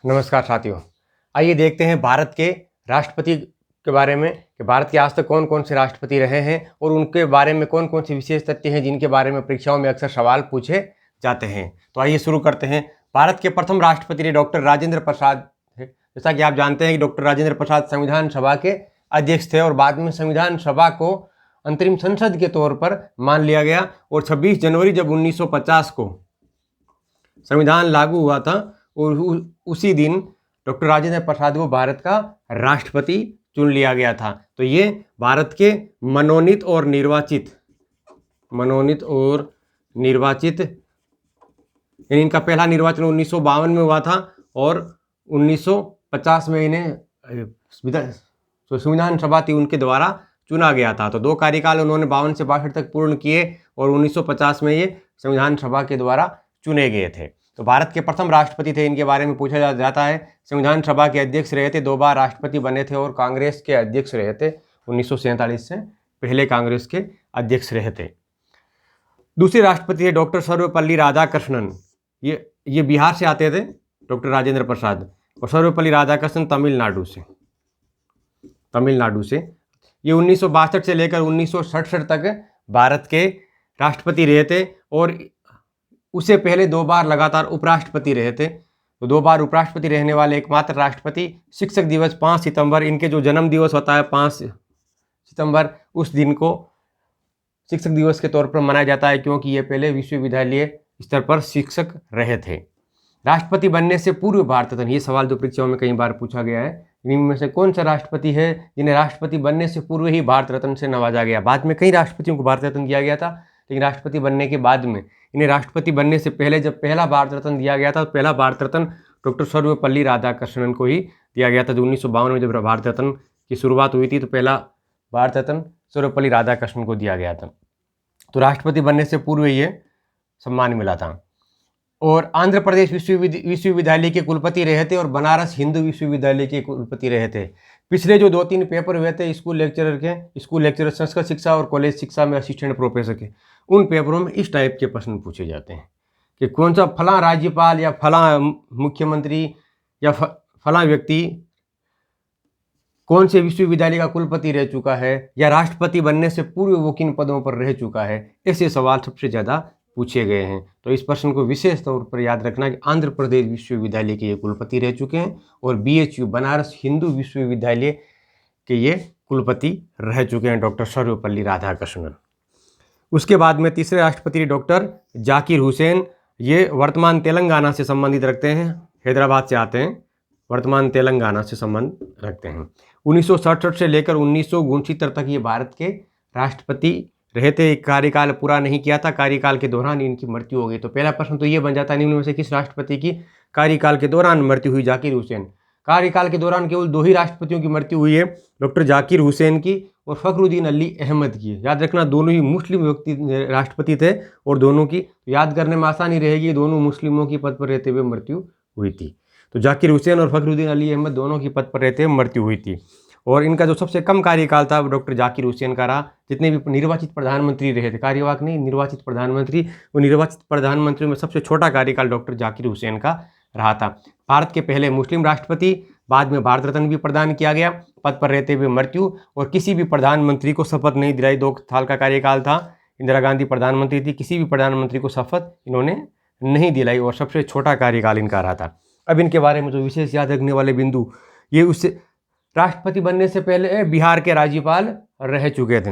नमस्कार साथियों, आइए देखते हैं भारत के राष्ट्रपति के बारे में कि भारत के आज तक कौन कौन से राष्ट्रपति रहे हैं और उनके बारे में कौन कौन से विशेष तथ्य हैं जिनके बारे में परीक्षाओं में अक्सर सवाल पूछे जाते हैं। तो आइए शुरू करते हैं। भारत के प्रथम राष्ट्रपति ने डॉक्टर राजेंद्र प्रसाद थे। जैसा कि आप जानते हैं कि डॉक्टर राजेंद्र प्रसाद संविधान सभा के अध्यक्ष थे और बाद में संविधान सभा को अंतरिम संसद के तौर पर मान लिया गया और 26 जनवरी जब 1950 को संविधान लागू हुआ था और उसी दिन डॉक्टर राजेंद्र प्रसाद को भारत का राष्ट्रपति चुन लिया गया था। तो ये भारत के मनोनीत और निर्वाचित यानी इनका पहला निर्वाचन 1952 में हुआ था और 1950 में इन्हें संविधान सभा थी उनके द्वारा चुना गया था। तो 2 कार्यकाल उन्होंने 52 से 62 तक पूर्ण किए और 1950 में ये संविधान सभा के द्वारा चुने गए थे। तो भारत के प्रथम राष्ट्रपति थे, इनके बारे में पूछा जाता है। संविधान सभा के अध्यक्ष रहे थे, 2 बार राष्ट्रपति बने थे और कांग्रेस के अध्यक्ष रहे थे। 1947 से पहले कांग्रेस के अध्यक्ष रहे थे। दूसरे राष्ट्रपति थे डॉक्टर सर्वपल्ली राधाकृष्णन। ये बिहार से आते थे डॉक्टर राजेंद्र प्रसाद, और सर्वपल्ली राधाकृष्णन तमिलनाडु से। ये 1962 से लेकर 1967 तक भारत के राष्ट्रपति रहे थे और उससे पहले 2 बार लगातार उपराष्ट्रपति रहे थे। तो 2 बार उपराष्ट्रपति रहने वाले एकमात्र राष्ट्रपति। शिक्षक दिवस 5 सितंबर, इनके जो जन्म दिवस होता है 5 सितंबर, उस दिन को शिक्षक दिवस के तौर पर मनाया जाता है क्योंकि ये पहले विश्वविद्यालय स्तर पर शिक्षक रहे थे। राष्ट्रपति बनने से पूर्व भारत रत्न, ये सवाल जो परीक्षाओं में कई बार पूछा गया है, इनमें से कौन सा राष्ट्रपति है जिन्हें राष्ट्रपति बनने से पूर्व ही भारत रत्न से नवाजा गया। बाद में कई राष्ट्रपतियों को भारत रत्न दिया गया था, लेकिन राष्ट्रपति बनने के बाद में इन्हें राष्ट्रपति बनने से पहले जब पहला भारत रत्न दिया गया था, तो पहला भारत रत्न डॉक्टर सर्वपल्ली राधाकृष्णन को ही दिया गया था। जो 1952 में जब भारत रत्न की शुरुआत हुई थी तो पहला भारत रत्न सर्वपल्ली राधाकृष्णन को दिया गया था। तो राष्ट्रपति बनने से पूर्व ये सम्मान मिला था। और आंध्र प्रदेश विश्वविद्यालय के कुलपति रहे थे और बनारस हिंदू विश्वविद्यालय के कुलपति रहे थे। पिछले जो 2-3 पेपर हुए थे स्कूल लेक्चरर संस्कृत शिक्षा और कॉलेज शिक्षा में असिस्टेंट प्रोफेसर के, उन पेपरों में इस टाइप के प्रश्न पूछे जाते हैं कि कौन सा फलां राज्यपाल या फलां मुख्यमंत्री या फलां व्यक्ति कौन से विश्वविद्यालय का कुलपति रह चुका है या राष्ट्रपति बनने से पूर्व वो किन पदों पर रह चुका है। ऐसे सवाल सबसे ज़्यादा पूछे गए हैं। तो इस प्रश्न को विशेष तौर पर याद रखना कि आंध्र प्रदेश विश्वविद्यालय के ये कुलपति रह चुके हैं और BHU बनारस हिंदू विश्वविद्यालय के ये कुलपति रह चुके हैं डॉक्टर सर्वपल्ली राधाकृष्णन। उसके बाद में तीसरे राष्ट्रपति डॉक्टर जाकिर हुसैन। ये वर्तमान तेलंगाना से संबंधित रखते हैं, हैदराबाद से आते हैं, वर्तमान तेलंगाना से संबंध रखते हैं। 1967 से लेकर 1969 तक ये भारत के राष्ट्रपति रहे थे। एक कार्यकाल पूरा नहीं किया था, कार्यकाल के दौरान इनकी मृत्यु हो गई। तो पहला प्रश्न तो ये बन जाता है, निम्न में से किस राष्ट्रपति की कार्यकाल के दौरान मृत्यु हुई। जाकिर हुसैन। कार्यकाल के दौरान केवल 2 ही राष्ट्रपतियों की मृत्यु हुई है, डॉक्टर जाकिर हुसैन की और फखरुद्दीन अली अहमद की। याद रखना, दोनों ही मुस्लिम व्यक्ति राष्ट्रपति थे और दोनों की याद करने में आसानी रहेगी, दोनों मुस्लिमों की पद पर रहते हुए मृत्यु हुई थी। तो जाकिर हुसैन और फखरुद्दीन अली अहमद दोनों की पद पर रहते हुए मृत्यु हुई थी। और इनका जो सबसे कम कार्यकाल था वो डॉक्टर जाकिर हुसैन का रहा। जितने भी निर्वाचित प्रधानमंत्री रहे थे, कार्यवाहक नहीं, निर्वाचित प्रधानमंत्री, वो निर्वाचित प्रधानमंत्रियों में सबसे छोटा कार्यकाल डॉक्टर जाकिर हुसैन का रहा था। भारत के पहले मुस्लिम राष्ट्रपति, बाद में भारत रत्न भी प्रदान किया गया, पद पर रहते हुए मृत्यु, और किसी भी प्रधानमंत्री को शपथ नहीं दिलाई। 2 साल का कार्यकाल था, इंदिरा गांधी प्रधानमंत्री थी, किसी भी प्रधानमंत्री को शपथ इन्होंने नहीं दिलाई और सबसे छोटा कार्यकाल इनका रहा था। अब इनके बारे में जो विशेष याद रखने वाले बिंदु, ये उससे राष्ट्रपति बनने से पहले बिहार के राज्यपाल रह चुके थे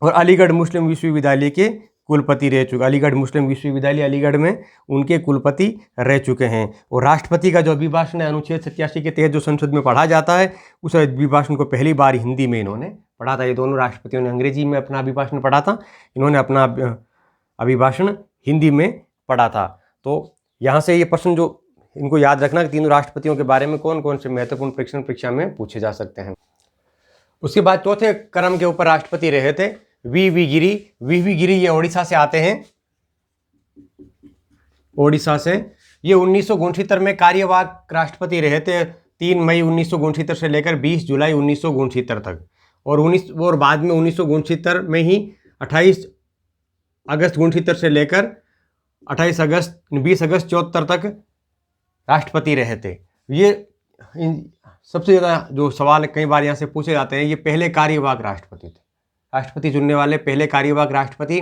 और अलीगढ़ मुस्लिम विश्वविद्यालय के कुलपति रह चुके। अलीगढ़ मुस्लिम विश्वविद्यालय अलीगढ़ में उनके कुलपति रह चुके हैं। और राष्ट्रपति का जो अभिभाषण है अनुच्छेद 87 के तहत जो संसद में पढ़ा जाता है, उस अभिभाषण को पहली बार हिंदी में इन्होंने पढ़ा था। ये दोनों राष्ट्रपतियों ने अंग्रेजी में अपना अभिभाषण पढ़ा था, इन्होंने अपना अभिभाषण हिंदी में पढ़ा था। तो यहाँ से ये प्रश्न जो इनको याद रखना कि तीनों राष्ट्रपतियों के बारे में कौन कौन से महत्वपूर्ण प्रश्न परीक्षा में पूछे जा सकते हैं। उसके बाद चौथे क्रम के ऊपर राष्ट्रपति रहे थे वी.वी. गिरी। ये ओडिशा से आते हैं, ओडिशा से। ये 1969 में कार्यवाहक राष्ट्रपति रहे थे, 3 मई 1969 से लेकर 20 जुलाई 1969 तक। और बाद में 1969 में ही 28 अगस्त 1969 से लेकर 20 अगस्त 74 तक राष्ट्रपति रहे थे। ये सबसे ज़्यादा जो सवाल कई बार यहाँ से पूछे जाते हैं, ये पहले कार्यवाहक राष्ट्रपति थे। राष्ट्रपति चुनने वाले पहले कार्यवाहक राष्ट्रपति,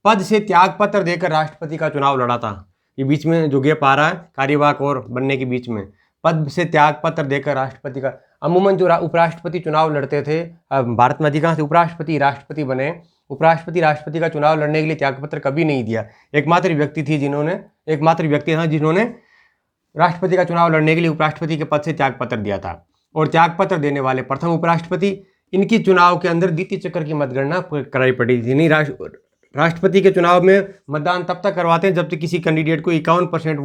पद से त्यागपत्र देकर राष्ट्रपति का चुनाव लड़ा था। ये बीच में जो गैप आ रहा है कार्यवाहक और बनने के बीच में, पद से त्यागपत्र देकर राष्ट्रपति का, अमूमन जो उपराष्ट्रपति चुनाव लड़ते थे, भारत में अधिकांश उपराष्ट्रपति राष्ट्रपति बने, उपराष्ट्रपति राष्ट्रपति का चुनाव लड़ने के लिए त्यागपत्र कभी नहीं दिया। एकमात्र व्यक्ति था जिन्होंने राष्ट्रपति का चुनाव लड़ने के लिए उपराष्ट्रपति के पद से त्यागपत्र दिया था, और त्यागपत्र देने वाले प्रथम उपराष्ट्रपति। इनकी चुनाव के अंदर द्वितीय चक्र की मतगणना कराई पड़ी थी। नहीं, राष्ट्रपति के चुनाव में मतदान तब तक करवाते हैं जब तक किसी कैंडिडेट को 51%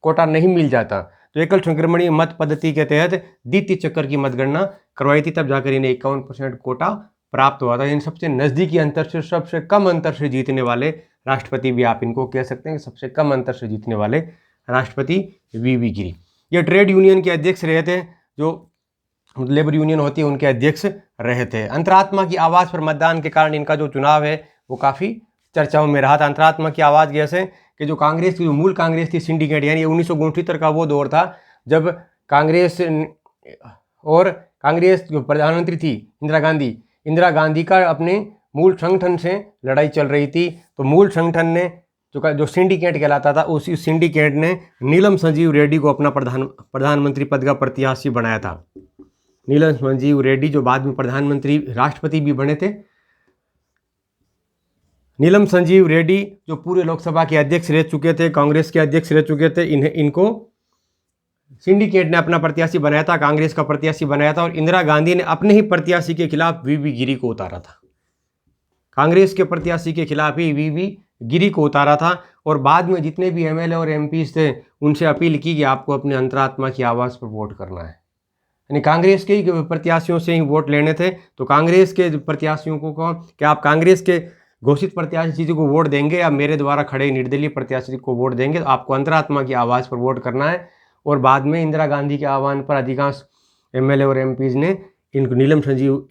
कोटा नहीं मिल जाता। तो एकल संक्रमणीय मत पद्धति के तहत द्वितीय चक्र की मतगणना करवाई थी, तब जाकर इन्हें 51% कोटा प्राप्त हुआ था। इन सबसे नज़दीकी अंतर से, सबसे कम अंतर से जीतने वाले राष्ट्रपति भी आप इनको कह सकते हैं कि सबसे कम अंतर से जीतने वाले राष्ट्रपति वी गिरी। ये ट्रेड यूनियन के अध्यक्ष रहे थे, जो लेबर यूनियन होती है उनके अध्यक्ष रहे थे। अंतरात्मा की आवाज़ पर मतदान के कारण इनका जो चुनाव है वो काफ़ी चर्चाओं में रहा था। अंतरात्मा की आवाज़ कैसे कि जो कांग्रेस की, जो मूल कांग्रेस थी सिंडिकेट, यानी 1969 का वो दौर था जब कांग्रेस जो प्रधानमंत्री थी इंदिरा गांधी का अपने मूल संगठन से लड़ाई चल रही थी। तो मूल संगठन ने जो सिंडिकेट कहलाता था, उसी सिंडिकेट ने नीलम संजीव रेड्डी को अपना प्रधानमंत्री पद का प्रत्याशी बनाया था। नीलम संजीव रेड्डी जो बाद में प्रधानमंत्री राष्ट्रपति भी बने थे। नीलम संजीव रेड्डी जो पूरे लोकसभा के अध्यक्ष रह चुके थे, कांग्रेस के अध्यक्ष रह चुके थे, इनको सिंडिकेट ने अपना प्रत्याशी बनाया था, कांग्रेस का प्रत्याशी बनाया था, और इंदिरा गांधी ने अपने ही प्रत्याशी के खिलाफ वी गिरी को उतारा था। कांग्रेस के प्रत्याशी के खिलाफ ही वी गिरी को उतारा था। और बाद में जितने भी एमएलए और एमपीज थे उनसे अपील की कि आपको अपने अंतरात्मा की आवाज़ पर वोट करना है, यानी कांग्रेस के ही प्रत्याशियों से ही वोट लेने थे। तो कांग्रेस के प्रत्याशियों को क्या आप कांग्रेस के घोषित प्रत्याशी को वोट देंगे या मेरे द्वारा खड़े निर्दलीय प्रत्याशी को वोट देंगे? तो आपको अंतरात्मा की आवाज़ पर वोट करना है। और बाद में इंदिरा गांधी के आह्वान पर अधिकांश एमएलए और एमपीज ने इनको नीलम संजीव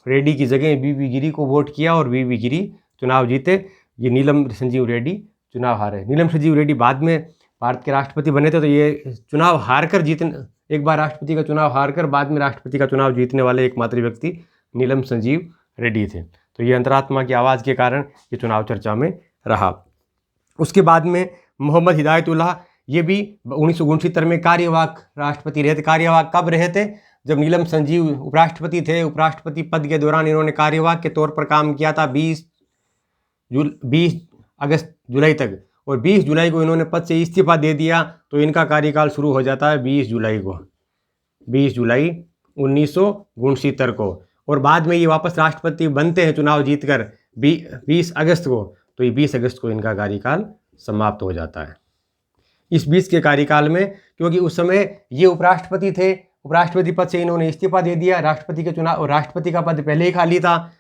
रेड्डी की जगह वी गिरी को वोट किया और वी गिरी चुनाव जीते। ये नीलम संजीव रेड्डी चुनाव हारे। नीलम संजीव रेड्डी बाद में भारत के राष्ट्रपति बने थे। तो ये चुनाव हारकर एक बार राष्ट्रपति का चुनाव हारकर बाद में राष्ट्रपति का चुनाव जीतने वाले एकमात्र व्यक्ति नीलम संजीव रेड्डी थे। तो ये अंतरात्मा की आवाज़ के कारण ये चुनाव चर्चा में रहा। उसके बाद में मोहम्मद हिदायतुल्लाह, ये भी 1969 में कार्यवाहक राष्ट्रपति रहे थे। कार्यवाहक कब रहे थे? जब नीलम संजीव उपराष्ट्रपति थे। उपराष्ट्रपति पद के दौरान इन्होंने कार्यवाहक के तौर पर काम किया था 20 जुलाई तक, और 20 जुलाई को इन्होंने पद से इस्तीफा दे दिया। तो इनका कार्यकाल शुरू हो जाता है 20 जुलाई 1969 को। और बाद में ये वापस राष्ट्रपति बनते हैं चुनाव जीतकर 20 अगस्त को। तो ये 20 अगस्त को इनका कार्यकाल समाप्त हो जाता है। इस 20 के कार्यकाल में, क्योंकि उस समय ये उपराष्ट्रपति थे, उपराष्ट्रपति पद से इन्होंने इस्तीफा दे दिया। राष्ट्रपति राष्ट्रपति का पद पहले ही खाली था।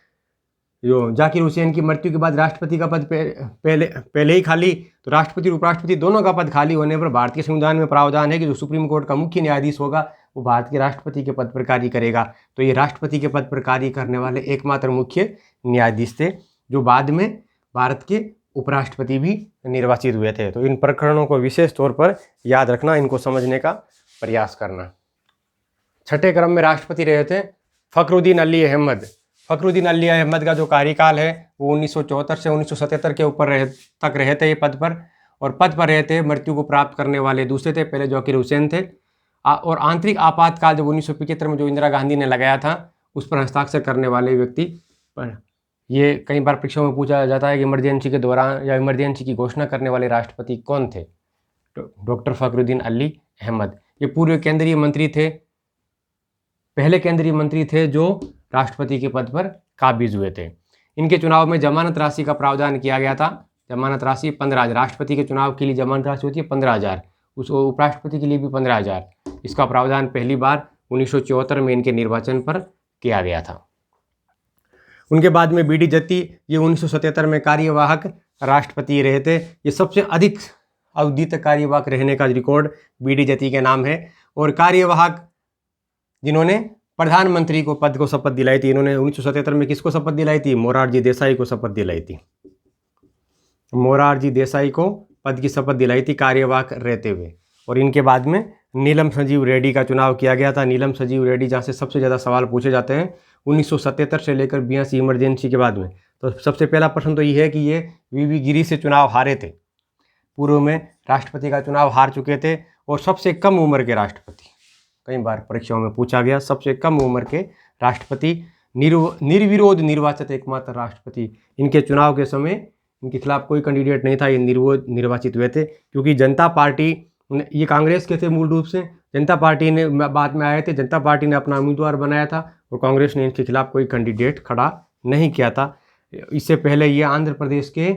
जो जाकिर हुसैन की मृत्यु के बाद राष्ट्रपति का पद पहले ही खाली। तो राष्ट्रपति और उपराष्ट्रपति दोनों का पद खाली होने पर भारतीय संविधान में प्रावधान है कि जो सुप्रीम कोर्ट का मुख्य न्यायाधीश होगा वो भारत के राष्ट्रपति के पद पर कार्य करेगा। तो ये राष्ट्रपति के पद पर कार्य करने वाले एकमात्र मुख्य न्यायाधीश थे, जो बाद में भारत के उपराष्ट्रपति भी निर्वाचित हुए थे। तो इन प्रकरणों को विशेष तौर पर याद रखना, इनको समझने का प्रयास करना। छठे क्रम में राष्ट्रपति रहे थे फखरुद्दीन अली अहमद। फखरुद्दीन अली अहमद का जो कार्यकाल है वो 1974 से 1977 के ऊपर तक रहे थे ये पद पर। और पद पर रहे थे, मृत्यु को प्राप्त करने वाले दूसरे थे, पहले जाकिर हुसैन थे। और आंतरिक आपातकाल जब 1975 में जो इंदिरा गांधी ने लगाया था उस पर हस्ताक्षर करने वाले व्यक्ति पर ये कई बार परीक्षाओं में पूछा जाता है कि इमरजेंसी के दौरान या इमरजेंसी की घोषणा करने वाले राष्ट्रपति कौन थे? डॉक्टर फखरुद्दीन अली अहमद। ये पूर्व केंद्रीय मंत्री थे, पहले केंद्रीय मंत्री थे जो राष्ट्रपति के पद पर काबिज हुए थे। इनके चुनाव में जमानत राशि का प्रावधान किया गया था। जमानत राशि 15,000। राष्ट्रपति के चुनाव के लिए जमानत राशि होती है 15,000, उस उपराष्ट्रपति के लिए भी 15,000। इसका प्रावधान पहली बार 1974 में इनके निर्वाचन पर किया गया था। उनके बाद में बीडी जत्ती, ये 1977 में कार्यवाहक राष्ट्रपति रहे थे। ये सबसे अधिक अवधि तक कार्यवाहक रहने का रिकॉर्ड बीडी जत्ती के नाम है। और कार्यवाहक जिन्होंने प्रधानमंत्री को पद को शपथ दिलाई थी, इन्होंने 1977 में किसको शपथ दिलाई थी? मोरारजी देसाई को शपथ दिलाई थी। मोरारजी देसाई को पद की शपथ दिलाई थी कार्यवाहक रहते हुए। और इनके बाद में नीलम संजीव रेड्डी का चुनाव किया गया था। नीलम संजीव रेड्डी जहाँ से सबसे ज़्यादा सवाल पूछे जाते हैं 1977 से लेकर 82 इमरजेंसी के बाद में। तो सबसे पहला प्रश्न तो ये है कि ये वीवी गिरी से चुनाव हारे थे, पूर्व में राष्ट्रपति का चुनाव हार चुके थे और सबसे कम उम्र के राष्ट्रपति, कई बार परीक्षाओं में पूछा गया, सबसे कम उम्र के राष्ट्रपति, निर्विरोध निर्वाचित एकमात्र राष्ट्रपति। इनके चुनाव के समय इनके खिलाफ कोई कैंडिडेट नहीं था, ये निर्विरोध निर्वाचित हुए थे, क्योंकि जनता पार्टी, ये कांग्रेस के थे मूल रूप से, जनता पार्टी ने बाद में आए थे, जनता पार्टी ने अपना उम्मीदवार बनाया था और कांग्रेस ने इनके खिलाफ कोई कैंडिडेट खड़ा नहीं किया था। इससे पहले ये आंध्र प्रदेश के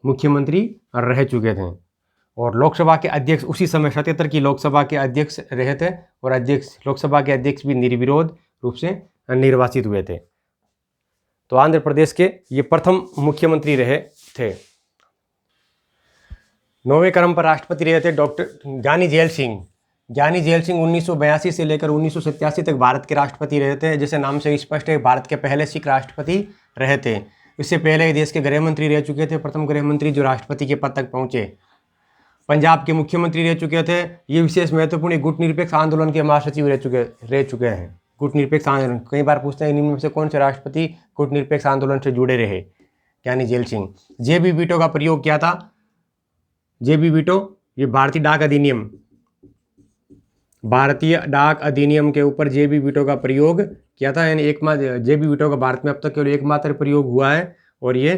मुख्यमंत्री रह चुके थे और लोकसभा के अध्यक्ष उसी समय 77 की लोकसभा के अध्यक्ष रहे थे और लोकसभा के अध्यक्ष भी निर्विरोध रूप से निर्वाचित हुए थे। तो आंध्र प्रदेश के ये प्रथम मुख्यमंत्री रहे थे। 9वें क्रम पर राष्ट्रपति रहे थे डॉक्टर ज्ञानी जैल सिंह। ज्ञानी जैल सिंह 1982 से लेकर 1987 तक भारत के राष्ट्रपति रहे थे। जैसे नाम से स्पष्ट है, भारत के पहले सिख राष्ट्रपति रहे थे। इससे पहले देश के गृह मंत्री रह चुके थे, प्रथम गृह मंत्री जो राष्ट्रपति के पद तक पहुंचे। पंजाब के मुख्यमंत्री रह चुके थे। ये विशेष महत्वपूर्ण गुटनिरपेक्ष आंदोलन के महासचिव रह चुके हैं। गुटनिरपेक्ष आंदोलन, कई बार पूछते हैं इनमें से कौन से राष्ट्रपति गुटनिरपेक्ष आंदोलन से जुड़े रहे। ज्ञानी जैल सिंह। जेबी वीटो का प्रयोग किया था। जेबी वीटो, ये भारतीय डाक अधिनियम के ऊपर जेबी वीटो का प्रयोग किया था। यानी जेबी वीटो का भारत में अब तक केवल एकमात्र प्रयोग हुआ है और ये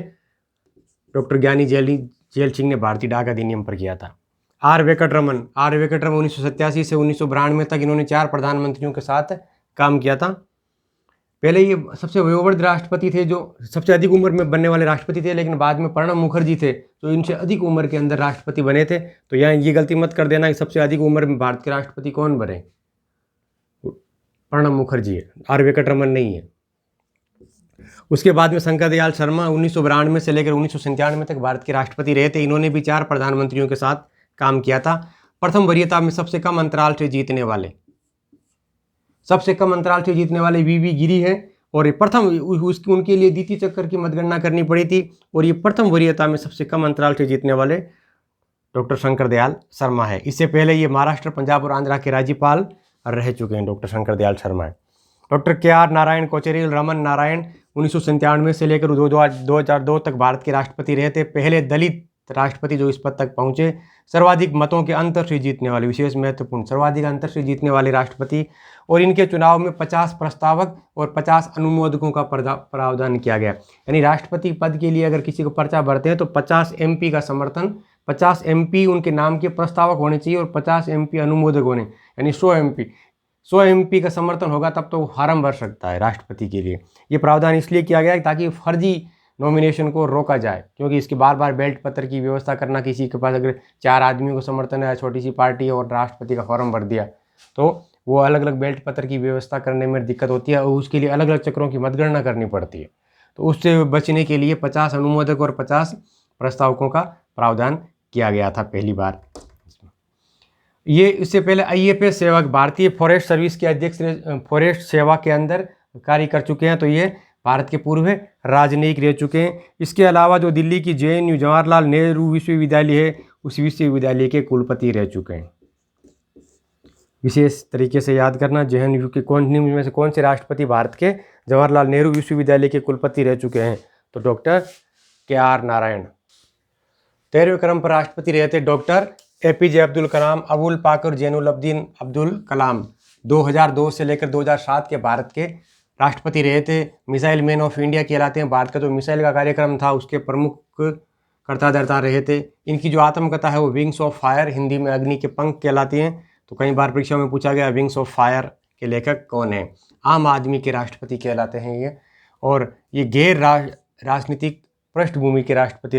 डॉक्टर ज्ञानी जैल सिंह ने भारतीय डाक अधिनियम पर किया था। आर वेंकटरमन 1987 से 1992 तक इन्होंने 4 प्रधानमंत्रियों के साथ काम किया था। पहले ये सबसे वयोवृद्ध राष्ट्रपति थे, जो सबसे अधिक उम्र में बनने वाले राष्ट्रपति थे, लेकिन बाद में प्रणब मुखर्जी थे जो इनसे अधिक उम्र के अंदर राष्ट्रपति बने थे। तो यहाँ ये गलती मत कर देना कि सबसे अधिक उम्र में भारत के राष्ट्रपति कौन बने, प्रणब मुखर्जी है, आर वेंकटरमन नहीं है। उसके बाद में शंकर दयाल शर्मा 1992 से लेकर 1997 तक भारत के राष्ट्रपति रहे थे। इन्होंने भी 4 प्रधानमंत्रियों के साथ काम किया था। प्रथम वरीयता में सबसे कम अंतराल से जीतने वाले वीवी गिरी हैं और ये प्रथम, उनके लिए द्वितीय चक्कर की मतगणना करनी पड़ी थी और ये प्रथम वरीयता में सबसे कम अंतराल से जीतने वाले डॉक्टर शंकर दयाल शर्मा है। इससे पहले ये महाराष्ट्र, पंजाब और आंध्रा के राज्यपाल रह चुके हैं। डॉक्टर शंकर दयाल शर्मा है। डॉक्टर KR नारायण कोचेरिल रमन नारायण 1997 से लेकर 2002 तक भारत के राष्ट्रपति रहे थे। पहले दलित राष्ट्रपति जो इस पद तक पहुंचे। सर्वाधिक मतों के अंतर से जीतने वाले, विशेष महत्वपूर्ण, सर्वाधिक अंतर से जीतने वाले राष्ट्रपति। और इनके चुनाव में 50 प्रस्तावक और 50 अनुमोदकों का प्रावधान किया गया। यानी राष्ट्रपति पद के लिए अगर किसी को पर्चा भरते हैं तो 50 MP का समर्थन, 50 MP उनके नाम के प्रस्तावक होने चाहिए और 50 MP अनुमोदक होने, यानी 100 MP का समर्थन होगा तब तो वो फार्म भर सकता है राष्ट्रपति के लिए। ये प्रावधान इसलिए किया गया ताकि फर्जी नॉमिनेशन को रोका जाए, क्योंकि इसके बार बार बैलेट पत्र की व्यवस्था करना, किसी के पास अगर 4 आदमियों को समर्थन है, छोटी सी पार्टी और राष्ट्रपति का फॉर्म भर दिया तो वो अलग अलग बैलेट पत्र की व्यवस्था करने में दिक्कत होती है और उसके लिए अलग अलग चक्रों की मतगणना करनी पड़ती है। तो उससे बचने के लिए 50 अनुमोदक और 50 प्रस्तावकों का प्रावधान किया गया था पहली बार। ये इससे पहले IFS सेवक, भारतीय फॉरेस्ट सर्विस के अध्यक्ष, फॉरेस्ट सेवा के अंदर कार्य कर चुके हैं। तो ये भारत के पूर्व राजनयिक रह चुके हैं। इसके अलावा जो दिल्ली की JNU जवाहरलाल नेहरू विश्वविद्यालय है, उस विश्वविद्यालय के कुलपति रह चुके हैं। विशेष तरीके से याद करना, JNU के में से कौन से राष्ट्रपति भारत के जवाहरलाल नेहरू विश्वविद्यालय के कुलपति रह चुके हैं, तो डॉक्टर KR नारायण। 13वें क्रम पर राष्ट्रपति रहे थे डॉक्टर APJ अब्दुल कलाम, अबुल पाकर जैनुलब्दीन अब्दुल कलाम। 2002 से लेकर 2007 के भारत के राष्ट्रपति रहे थे। मिसाइल मैन ऑफ इंडिया कहलाते हैं। भारत का जो मिसाइल का कार्यक्रम था उसके प्रमुख कर्ता धर्ता रहे थे। इनकी जो आत्मकथा है वो विंग्स ऑफ फायर, हिंदी में अग्नि के पंख कहलाती हैं। तो कई बार परीक्षा में पूछा गया विंग्स ऑफ फायर के लेखक कौन है। आम आदमी के राष्ट्रपति कहलाते हैं ये, और ये गैर राजनीतिक पृष्ठभूमि के राष्ट्रपति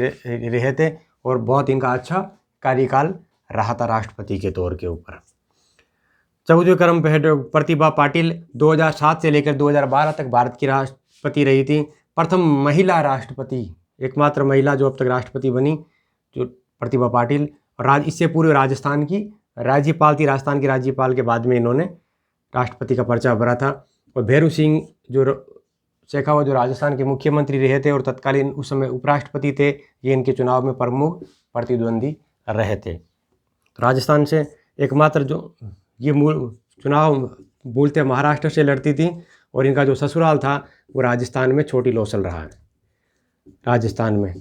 रहे थे और बहुत इनका अच्छा कार्यकाल रहा था राष्ट्रपति के तौर के ऊपर। 14वें क्रम पर है प्रतिभा पाटिल। 2007 से लेकर 2012 तक भारत की राष्ट्रपति रही थी। प्रथम महिला राष्ट्रपति, एकमात्र महिला जो अब तक राष्ट्रपति बनी, जो प्रतिभा पाटिल। और इससे पूर्व राजस्थान की राज्यपाल थी। राजस्थान के राज्यपाल के बाद में इन्होंने राष्ट्रपति का पर्चा भरा था। और भैरू सिंह जो शेखावत जो राजस्थान के मुख्यमंत्री रहे थे और तत्कालीन उस समय उपराष्ट्रपति थे, ये इनके चुनाव में प्रमुख प्रतिद्वंदी रहे थे। तो राजस्थान से एकमात्र जो ये चुनाव बोलते महाराष्ट्र से लड़ती थी, और इनका जो ससुराल था वो राजस्थान में छोटी लोसल रहा है, राजस्थान में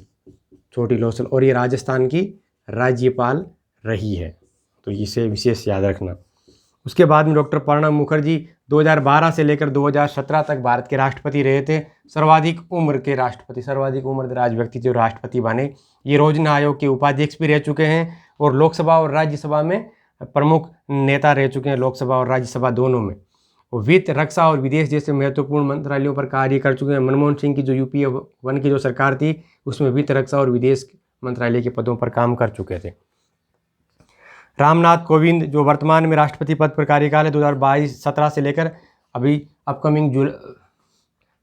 छोटी लोसल, और ये राजस्थान की राज्यपाल रही है, तो इसे विशेष याद रखना। उसके बाद में डॉक्टर प्रणब मुखर्जी 2012 से लेकर 2017 तक भारत के राष्ट्रपति रहे थे। सर्वाधिक उम्र के राष्ट्रपति, सर्वाधिक उम्रदराज व्यक्ति जो राष्ट्रपति बने। ये योजना आयोग के उपाध्यक्ष भी रह चुके हैं और लोकसभा और राज्यसभा में प्रमुख नेता रह चुके हैं, लोकसभा और राज्यसभा दोनों में। वो वित्त, रक्षा और विदेश जैसे महत्वपूर्ण मंत्रालयों पर कार्य कर चुके हैं। मनमोहन सिंह की जो यूपीए 1 की जो सरकार थी उसमें वित्त, रक्षा और विदेश मंत्रालय के पदों पर काम कर चुके थे। रामनाथ कोविंद जो वर्तमान में राष्ट्रपति पद पर कार्यकाल है 2022-17 से लेकर अभी अपकमिंग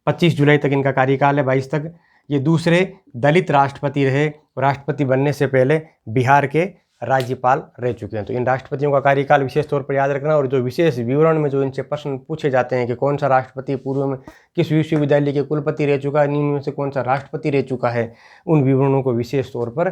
25 जुलाई तक इनका कार्यकाल है, 22 तक। ये दूसरे दलित राष्ट्रपति रहे, राष्ट्रपति बनने से पहले बिहार के राज्यपाल रह चुके हैं। तो इन राष्ट्रपतियों का कार्यकाल विशेष तौर पर याद रखना। और जो विशेष विवरण में जो इनसे प्रश्न पूछे जाते हैं कि कौन सा राष्ट्रपति पूर्व में किस विश्वविद्यालय के कुलपति रह चुका है, निम्न में से कौन सा राष्ट्रपति रह चुका है, उन विवरणों को विशेष तौर पर